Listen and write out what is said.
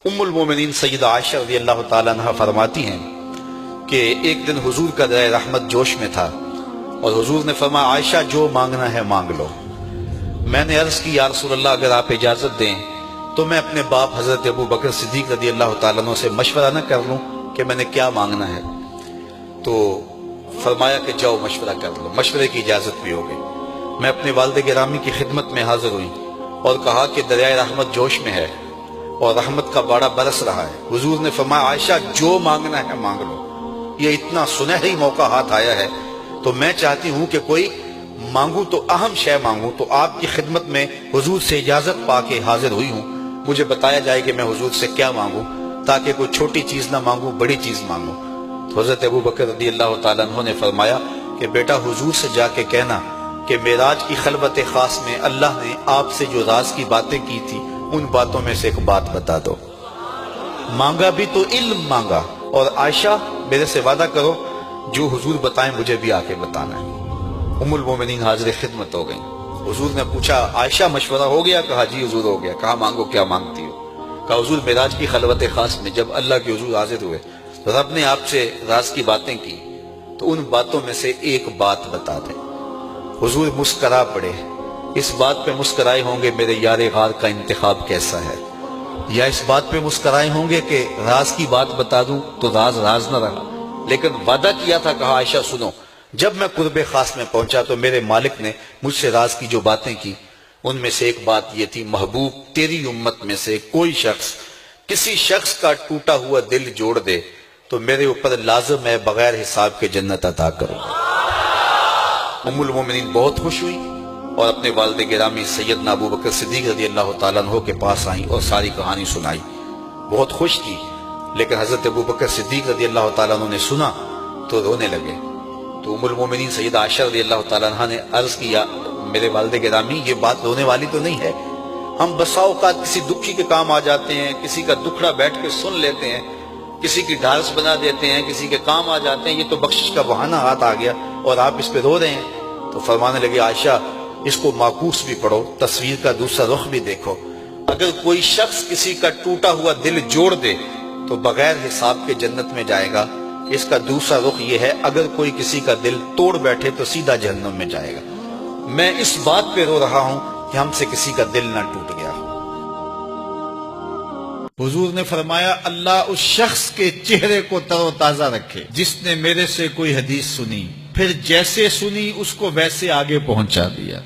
ام المومنین سیدہ عائشہ رضی اللہ تعالیٰ عنہ فرماتی ہیں کہ ایک دن حضور کا دریا رحمت جوش میں تھا اور حضور نے فرمایا عائشہ جو مانگنا ہے مانگ لو۔ میں نے عرض کی یا رسول اللہ اگر آپ اجازت دیں تو میں اپنے باپ حضرت ابو بکر صدیق رضی اللہ تعالیٰ عنہ سے مشورہ نہ کر لوں کہ میں نے کیا مانگنا ہے؟ تو فرمایا کہ جاؤ مشورہ کر لو، مشورے کی اجازت بھی ہو گئی۔ میں اپنے والد گرامی کی خدمت میں حاضر ہوئی اور کہا کہ دریائے رحمت جوش میں ہے اور رحمت کا باڑا برس رہا ہے۔ حضور نے فرمایا عائشہ جو مانگنا ہے مانگ لو، یہ اتنا سنہری موقع ہاتھ آیا ہے تو میں چاہتی ہوں کہ کوئی مانگوں تو اہم شے مانگوں۔ تو آپ کی خدمت میں حضور سے اجازت پا کے حاضر ہوئی ہوں، مجھے بتایا جائے کہ میں حضور سے کیا مانگوں تاکہ کوئی چھوٹی چیز نہ مانگوں، بڑی چیز مانگوں۔ تو حضرت ابو بکر رضی اللہ تعالیٰ عنہ نے فرمایا کہ بیٹا حضور سے جا کے کہنا کہ معراج کی خلوت خاص میں اللہ نے آپ سے جو راز کی باتیں کی تھی ان باتوں میں سے ایک بات بتا دو۔ مانگا بھی تو علم مانگا، اور عائشہ میرے سے وعدہ کرو جو حضور بتائیں مجھے بھی آ کے بتانا ہے۔ ام المومنین حاضر خدمت ہو گئیں۔ حضور نے پوچھا عائشہ مشورہ ہو گیا؟ کہا جی حضور ہو گیا۔ کہا مانگو کیا مانگتی ہو؟ کہا حضور معراج کی خلوت خاص میں جب اللہ کے حضور حاضر ہوئے رب نے آپ سے راز کی باتیں کی تو ان باتوں میں سے ایک بات بتا دیں۔ حضور مسکرا پڑے۔ اس بات پہ مسکرائے ہوں گے میرے یار غار کا انتخاب کیسا ہے، یا اس بات پہ مسکرائے ہوں گے کہ راز کی بات بتا دوں تو راز راز نہ رہا، لیکن وعدہ کیا تھا۔ کہا عائشہ سنو، جب میں قرب خاص میں پہنچا تو میرے مالک نے مجھ سے راز کی جو باتیں کی ان میں سے ایک بات یہ تھی، محبوب تیری امت میں سے کوئی شخص کسی شخص کا ٹوٹا ہوا دل جوڑ دے تو میرے اوپر لازم ہے بغیر حساب کے جنت عطا کروں۔ ام المومنین بہت خوش ہوئی اور اپنے والد گرامی سیدنا ابو بکر صدیق رضی اللہ تعالیٰ عنہ کے پاس آئیں اور ساری کہانی سنائی۔ بہت خوش تھی، لیکن حضرت ابو بکر صدیق رضی اللہ تعالیٰ عنہ نے سنا تو رونے لگے۔ تو ام المومنین سیدہ عائشہ رضی اللہ تعالیٰ عنہ نے عرض کیا میرے والد گرامی یہ بات رونے والی تو نہیں ہے، ہم بسا اوقات کسی دکھی کے کام آ جاتے ہیں، کسی کا دکھڑا بیٹھ کے سن لیتے ہیں، کسی کی ڈھارس بنا دیتے ہیں، کسی کے کام آ جاتے ہیں، یہ تو بخشش کا بہانہ ہاتھ آ گیا اور آپ اس پہ رو رہے ہیں۔ تو فرمانے لگے عائشہ اس کو معکوس بھی پڑھو، تصویر کا دوسرا رخ بھی دیکھو۔ اگر کوئی شخص کسی کا ٹوٹا ہوا دل جوڑ دے تو بغیر حساب کے جنت میں جائے گا۔ اس کا دوسرا رخ یہ ہے اگر کوئی کسی کا دل توڑ بیٹھے تو سیدھا جہنم میں جائے گا۔ میں اس بات پہ رو رہا ہوں کہ ہم سے کسی کا دل نہ ٹوٹ گیا۔ حضور نے فرمایا اللہ اس شخص کے چہرے کو تر و تازہ رکھے جس نے میرے سے کوئی حدیث سنی، پھر جیسے سنی اس کو ویسے آگے پہنچا دیا۔